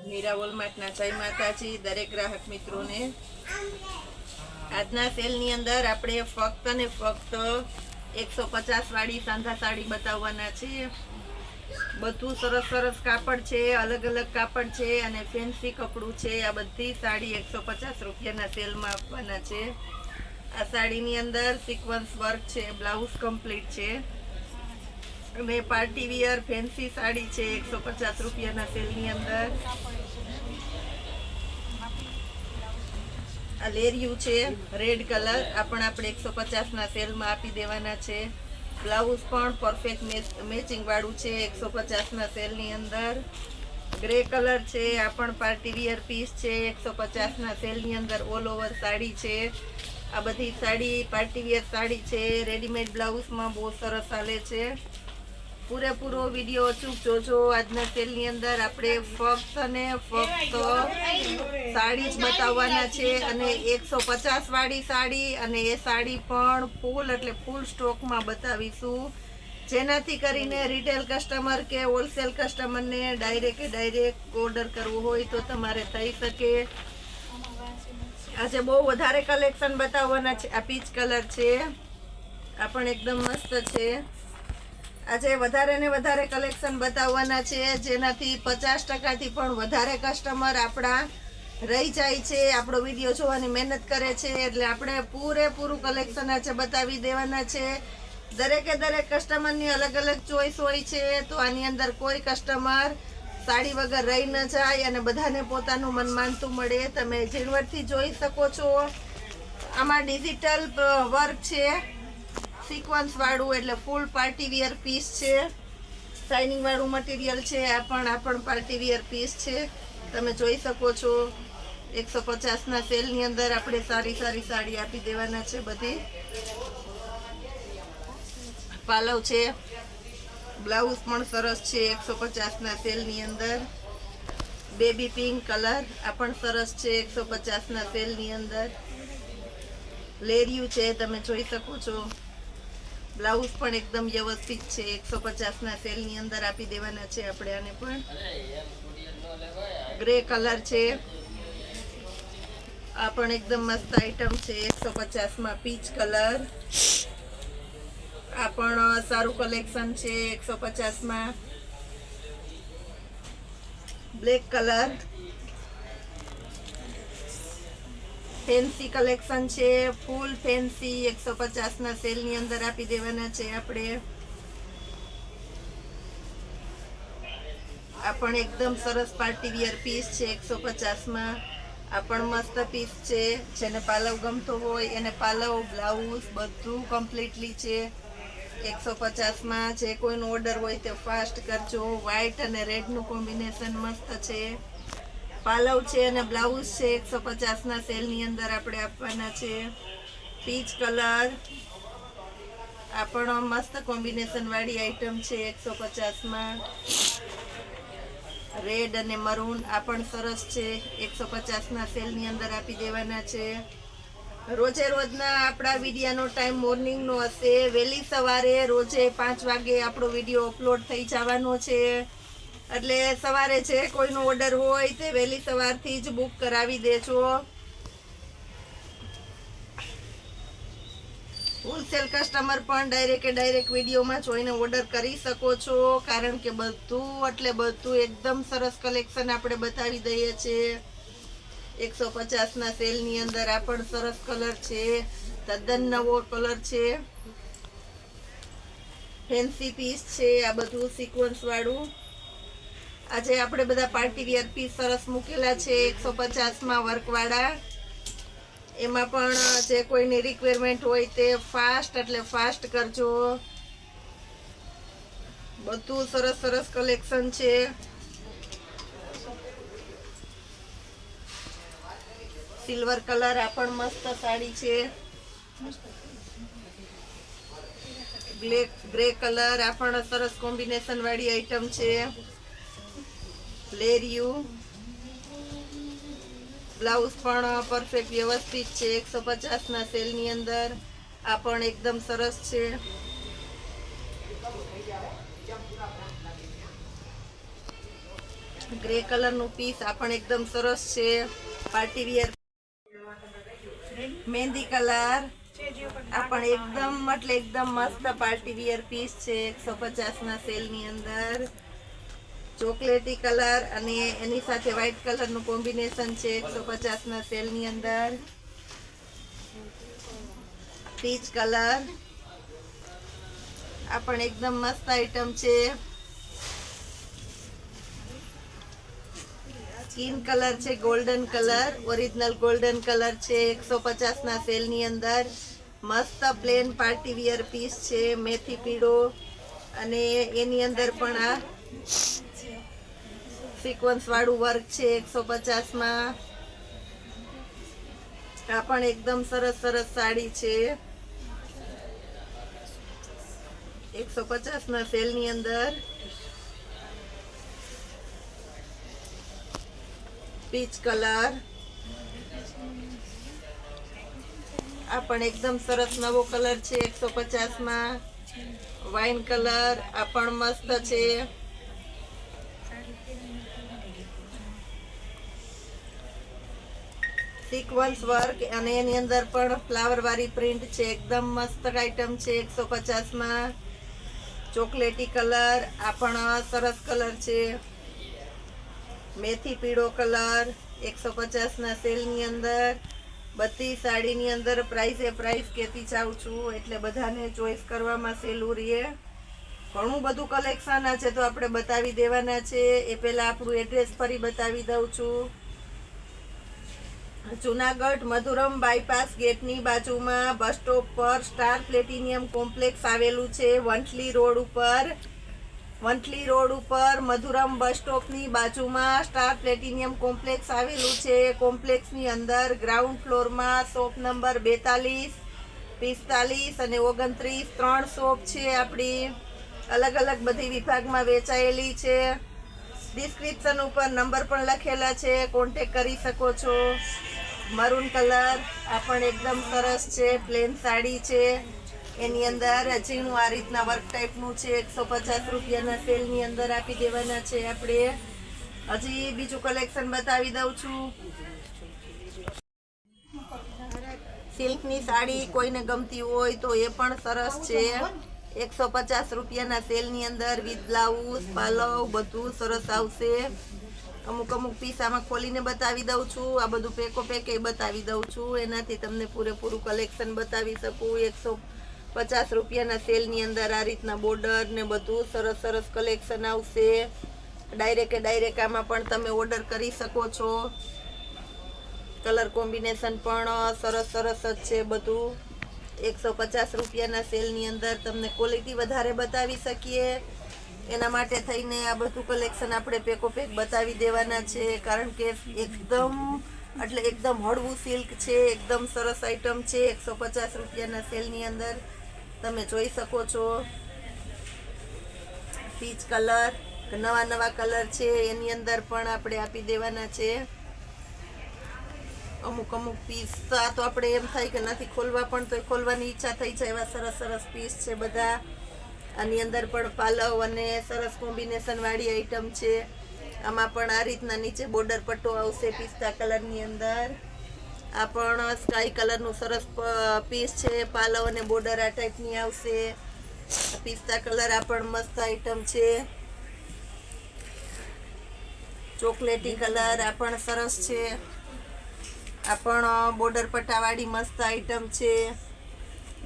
મીરા વોલમાર્ટના જય માતાજી દરેક ગ્રાહક મિત્રોને। આજના સેલની અંદર આપણે ફક્ત ને ફક્ત 150 વાળી સાંધા સાડી બતાવવાના છે। બધું સરસ સરસ કાપડ છે, અલગ અલગ કાપડ છે અને ફેન્સી કપડું છે। આ બધી સાડી 150 રૂપિયાના સેલમાં આપવાના છે। આ સાડીની અંદર સિક્વન્સ વર્ક છે, બ્લાઉઝ કમ્પ્લીટ છે અને પાર્ટી વિયર ફેન્સી સાડી છે 150 રૂપિયાના સેલની અંદર। આ લેરિયું છે રેડ કલર, આ પણ આપણે 150ના સેલમાં આપી દેવાના છે। બ્લાઉઝ પણ પરફેક્ટ મેચિંગ વાળું છે 150ના સેલની અંદર। ગ્રે કલર છે, આ પણ પાર્ટી વિયર પીસ છે 150ના સેલની અંદર। ઓલ ઓવર સાડી છે, આ બધી સાડી પાર્ટી વિયર સાડી છે, રેડીમેડ બ્લાઉઝમાં બહુ સરસ ચાલે છે। પૂરેપૂરો વિડીયો અચૂક જોજો। આજના સેલની અંદર આપણે ફક્ત ને ફક્ત સાડી જ બતાવવાના છે અને 150 વાળી સાડી, અને એ સાડી પણ ફૂલ એટલે ફૂલ સ્ટોકમાં બતાવીશું, જેનાથી કરીને રિટેલ કસ્ટમર કે હોલસેલ કસ્ટમરને ડાયરેક્ટ ઓર્ડર કરવો હોય તો તમારે થઈ શકે। આજે બહુ વધારે કલેક્શન બતાવવાના છે। આ પીચ કલર છે, આ પણ એકદમ મસ્ત છે। આજે વધારે ને વધારે કલેક્શન બતાવવાના છે, જેનાથી 50%થી પણ વધારે કસ્ટમર આપણા રહી જાય છે, આપણો વિડીયો જોવાની મહેનત કરે છે। એટલે આપણે પૂરેપૂરું કલેક્શન આજે બતાવી દેવાના છે। દરેકે દરેક કસ્ટમરની અલગ અલગ ચોઈસ હોય છે, તો આની અંદર કોઈ કસ્ટમર સાડી વગર રહી ન જાય અને બધાને પોતાનું મન માનતું મળે। તમે ઝીણવટથી જોઈ શકો છો, આમાં ડિજિટલ વર્ક છે સિક્વન્સ વાળું, એટલે ફૂલ પાર્ટી વિયર પીસ છે, શાઇનિંગ વાળું મટીરિયલ છે। આ પણ પાર્ટી વિયર પીસ છે, તમે જોઈ શકો છો। 150ના સેલની અંદર આપણે સારી સારી સાડી આપી દેવાના છે બધી। પાલવ છે, બ્લાઉઝ પણ સરસ છે 150ના સેલની અંદર। બેબી પિંક કલર, આ પણ સરસ છે 150ના સેલની અંદર। લેરિયું છે, તમે જોઈ શકો છો। બ્લાઉઝ પણ એકદમ વ્યવસ્થિત છે 150ના સેલની અંદર આપી દેવાના છે આપણે આને પણ। ગ્રે કલર છે, આ પણ એકદમ મસ્ત આઈટમ છે 150માં। પીચ કલર, આ પણ સારું કલેક્શન છે 150માં। બ્લેક કલર, ફેન્સી કલેક્શન છે, ફૂલ ફેન્સી 150ના સેલની અંદર આપી દેવાના છે આપણે। આ પણ એકદમ સરસ પાર્ટી વિયર પીસ છે 150માં। આ પણ મસ્ત પીસ છે, જેને પાલવ ગમતો હોય એને પાલવ બ્લાઉઝ બધું કમ્પ્લીટલી છે 150માં। જે કોઈનો ઓર્ડર હોય તે ફાસ્ટ કરજો। વ્હાઈટ અને રેડનું કોમ્બિનેશન મસ્ત છે। પાલવ છે અને બ્લાઉઝ છે 150ના સેલની અંદર આપણે આપવાના છે। પીચ કલર, આ પણ મસ્ત કોમ્બિનેશન વાળી આઈટમ છે 150માં। રેડ અને મરૂન, આ પણ સરસ છે 150ના સેલની અંદર આપી દેવાના છે। રોજે રોજના આપણા વિડીયોનો ટાઈમ મોર્નિંગનો હશે, વહેલી સવારે રોજે 5 વાગે આપણો વિડીયો અપલોડ થઈ જવાનો છે। એટલે સવારે જે કોઈનો ઓર્ડર હોય તે વહેલી સવારથી જ બુક કરાવી દેજો। હોલસેલ કસ્ટમર પણ ડાયરેક્ટ વિડીયોમાં જોઈને ઓર્ડર કરી શકો છો, કારણ કે બધું એટલે બધું એકદમ સરસ કલેક્શન આપણે બતાવી દઈએ છીએ 150ના સેલની અંદર। આ પણ સરસ કલર છે, તદ્દન નવો કલર છે, ફેન્સી પીસ છે, આ બધું સિક્વન્સ વાળું। આજે આપણે બધા પાર્ટી વિયર પીસ સરસ મૂકેલા છે 150માં વર્કવાળા। એમાં પણ જે કોઈની રિક્વાયરમેન્ટ હોય તે ફાસ્ટ એટલે ફાસ્ટ કરજો। બધું સરસ સરસ કલેક્શન છે। સિલ્વર કલર, આ પણ મસ્ત સાડી છે। ગ્રે કલર, આ પણ સરસ કોમ્બિનેશન વાળી આઈટમ છે। લેરિયું, બ્લાઉઝ પણ પરફેક્ટ વ્યવસ્થિત છે 150ના સેલની અંદર। આ પણ એકદમ સરસ છે। ગ્રે કલરનું પીસ આ પણ એકદમ સરસ છે, પાર્ટી વિયર. મહેંદી કલર આ પણ એકદમ મસ્ત પાર્ટી વિયર પીસ છે, 150 સેલની અંદર. ચોકલેટી કલર અને એની સાથે વ્હાઈટ કલરનું કોમ્બિનેશન છે, 150 સેલની અંદર. પીચ કલર આ પણ એકદમ મસ્ત આઈટમ છે. સ્કિન કલર છે, golden colour, original golden colour છે, 150 સેલની અંદર. મસ્ત પ્લેન પાર્ટી વિયર પીસ છે, મેથી પીળો અને એની અંદર પણ આ સિક્વન્સ વાળું વર્ક છે, 150માં. આ પણ એકદમ સરસ સાડી છે, 150 સેલની અંદર. પીચ કલર આ પણ એકદમ સરસ નવો કલર છે, 150માં. વાઇન કલર આ પણ મસ્ત છે. સિક્વન્સ વર્ક અને એની અંદર પણ ફ્લાવર વાળી પ્રિન્ટ છે, એકદમ મસ્ત આઈટમ છે, 150માં. ચોકલેટી કલર આ પણ સરસ કલર છે. મેથી પીળો કલર 150 સેલની અંદર. બધી સાડીની અંદર પ્રાઇસ કહેતી જાઉં છું એટલે બધાને ચોઈસ કરવામાં સહેલું રહે. ઘણું બધું કલેક્શન છે તો આપણે બતાવી દેવાના છે. એ પહેલાં આપણું એડ્રેસ ફરી બતાવી દઉં છું. જુનાગઢ મધુરમ બાયપાસ ગેટની બાજુમાં બસ સ્ટોપ પર સ્ટાર પ્લેટિનિયમ કોમ્પ્લેક્સ આવેલું છે. વંથલી રોડ ઉપર મધુરમ બસ સ્ટોપની બાજુમાં સ્ટાર પ્લેટિનિયમ કોમ્પ્લેક્સ આવેલું છે. કોમ્પ્લેક્સની અંદર ગ્રાઉન્ડ ફ્લોરમાં શોપ નંબર 42, 45 અને 29 3 શોપ છે આપણી. અલગ બધી વિભાગમાં વેચાયેલી છે. ડિસ્ક્રિપ્શન ઉપર નંબર પણ લખેલા છે, કોન્ટેક કરી શકો છો. મરૂન કલર આ પણ એકદમ સરસ છે, પ્લેન સાડી છે, એની અંદર ઝીણું આ રીતના વર્ક ટાઈપનું છે. 150 રૂપિયાના સેલની અંદર આપી દેવાના છે આપણે. હજી બીજું કલેક્શન બતાવી દઉં છું. સિલ્કની સાડી કોઈને ગમતી હોય તો એ પણ સરસ છે. 150 રૂપિયાના સેલની અંદર વિથ બ્લાઉઝ પાલવ બધું સરસ આવશે. અમુક પીસ આમાં ખોલીને બતાવી દઉં છું. આ બધું પેક એ બતાવી દઉં છું, એનાથી તમને પૂરેપૂરું કલેક્શન બતાવી શકું. 150 રૂપિયાના સેલની અંદર આ રીતના બોર્ડર ને બધું સરસ કલેક્શન આવશે. ડાયરેક્ટ આમાં પણ તમે ઓર્ડર કરી શકો છો. કલર કોમ્બિનેશન પણ સરસ જ છે બધું. 150 રૂપિયાના સેલની અંદર તમને ક્વોલિટી વધારે બતાવી શકીએ. એના માટે થઈને આ બધું કલેક્શન આપણે પેક બતાવી દેવાના છે, કારણ કે એકદમ હળવું સિલ્ક છે, એકદમ સરસ આઈટમ છે. 150 રૂપિયાના સેલની અંદર તમે જોઈ શકો છો. પીચ કલર નવા કલર છે, એની અંદર પણ આપણે આપી દેવાના છે. અમુક પીસ તો આપણે એમ થાય કે નથી ખોલવા, પણ તો ખોલવાની ઈચ્છા થઈ જાય એવા સરસ પીસ છે બધા. આની અંદર પણ પાલવ અને સરસ કોમ્બિનેશન વાળી આઈટમ છે. આમાં પણ આ રીતના નીચે બોર્ડર પટ્ટો આવશે પિસ્તા કલરની અંદર. આ પણ સ્કાય કલરનું સરસ પીસ છે, પાલવ અને બોર્ડર આ ટાઈપની આવશે. પિસ્તા કલર આ પણ મસ્ત આઈટમ છે. ચોકલેટી કલર આ પણ સરસ છે. આ પણ બોર્ડર પટ્ટાવાળી મસ્ત આઈટમ છે.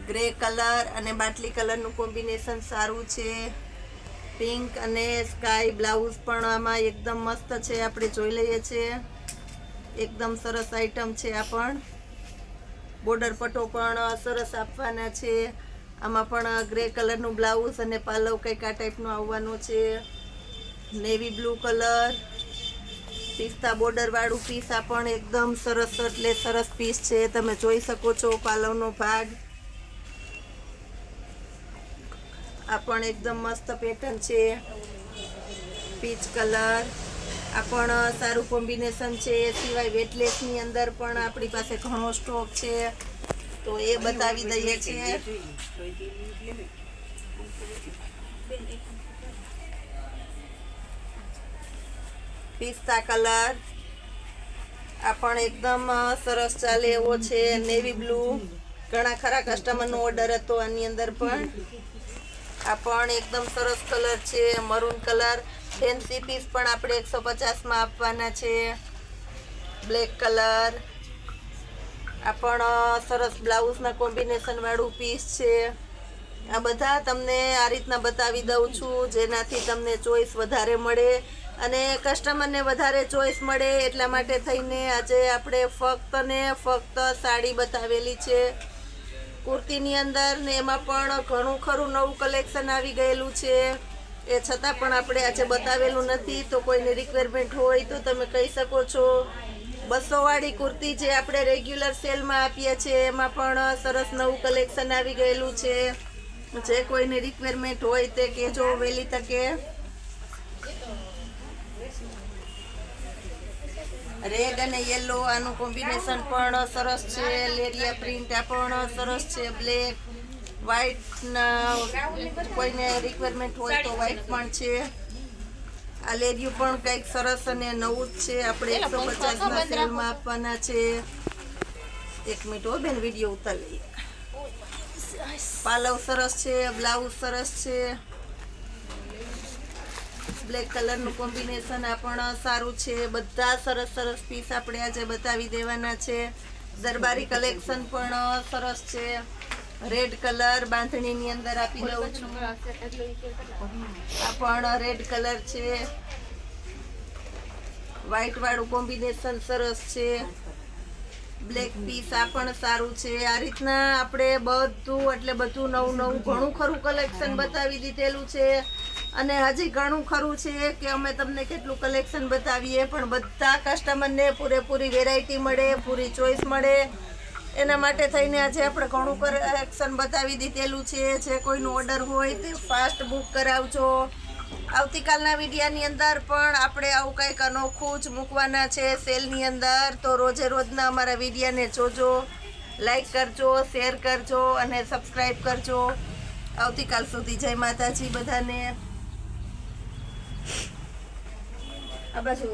ગ્રે કલર અને બાટલી કલરનું કોમ્બિનેશન સારું છે. પિંક અને સ્કાય બ્લાઉઝ પણ આમાં એકદમ મસ્ત છે, આપણે જોઈ લઈએ છીએ. એકદમ સરસ આઈટમ છે. આ પણ બોર્ડર પટ્ટો પણ સરસ આપવાના છે. આમાં પણ ગ્રે કલરનું બ્લાઉઝ અને પાલવ કંઈક આ ટાઈપનું આવવાનું છે. નેવી બ્લુ કલર પિસ્તા બોર્ડર વાળું પીસ આ પણ એકદમ સરસ પીસ છે. તમે જોઈ શકો છો પાલવનો ભાગ. આ પણ એકદમ મસ્ત પેટર્ન છે. પીચ કલર આ પણ સારું કોમ્બિનેશન છે. એ સિવાય વેટલેસની અંદર પણ આપણી પાસે ઘણો સ્ટોક છે, તો એ બતાવી દઈએ છીએ. પિસ્તા કલર, આ પણ એકદમ સરસ ચાલે એવો છે. નેવી બ્લુ, ઘણા ખરા કસ્ટમરનો ઓર્ડર હતો આની અંદર પણ. આ પણ એકદમ સરસ કલર છે. મરૂન કલર, ફેન્સી પીસ પણ આપણે 150 આપવાના છે. બ્લેક કલર, આ પણ સરસ બ્લાઉઝના કોમ્બિનેશન વાળું પીસ છે. આ બધા તમને આ રીતના બતાવી દઉં છું, જેનાથી તમને ચોઈસ વધારે મળે અને કસ્ટમરને વધારે ચોઈસ મળે. એટલા માટે થઈને આજે આપણે ફક્ત સાડી બતાવેલી છે કુર્તીની અંદર, ને એમાં પણ ઘણું ખરું નવું કલેક્શન આવી ગયેલું છે. એ છતાં પણ આપણે આજે બતાવેલું નથી. તો કોઈને રિક્વાયરમેન્ટ હોય તો તમે કહી શકો છો. 200 વાળી કુર્તી જે આપણે રેગ્યુલર સેલમાં આપીએ છીએ, એમાં પણ સરસ નવું કલેક્શન આવી ગયેલું છે. જે કોઈને રિક્વાયરમેન્ટ હોય તે કહેજો વહેલી તકે. રેડ અને યેલો, આનું કોમ્બિનેશન પણ સરસ છે. લેરિયા પ્રિન્ટ, આ પણ સરસ છે. બ્લેક, વ્હાઈટ, કોઈને રિક્વાયરમેન્ટ હોય તો વ્હાઈટ પણ છે. આ લેરિયું પણ કંઈક સરસ અને નવું જ છે. આપણે 150 સેલમાં આપવાના છે. 1 મિનિટ હો બેન, વિડીયો ઉતારી લઈએ. પાલવ સરસ છે, બ્લાઉઝ સરસ છે. બ્લેક કલરનું કોમ્બિનેશન આ પણ સારું છે. બધા સરસ પીસ આપણે આજે બતાવી દેવાના છે. દરબારી કલેક્શન પણ સરસ છે. રેડ કલર બાંધણીની અંદર આપી દઉં છું. આ પણ રેડ કલર છે. વ્હાઈટ વાળું કોમ્બિનેશન સરસ છે. બ્લેક પીસ આ પણ સારું છે. આ રીતના આપણે બધું નવું ઘણું ખરું કલેક્શન બતાવી દીધેલું છે. અને હજી ઘણું ખરું છે કે અમે તમને કેટલું કલેક્શન બતાવીએ, પણ બધા કસ્ટમરને પૂરેપૂરી વેરાયટી મળે, પૂરી ચોઈસ મળે. એના માટે થઈને આજે આપણે ઘણું કલેક્શન બતાવી દીધેલું છે. જે કોઈનો ઓર્ડર હોય તે ફાસ્ટ બુક કરાવજો. આવતીકાલના વિડીયાની અંદર પણ આપણે આવું કંઈક અનોખું જ મૂકવાના છે સેલની અંદર. તો રોજના અમારા વિડીયાને જોજો, લાઈક કરજો, શેર કરજો અને સબસ્ક્રાઈબ કરજો. આવતીકાલ સુધી જય માતાજી બધાને. આ બાજુ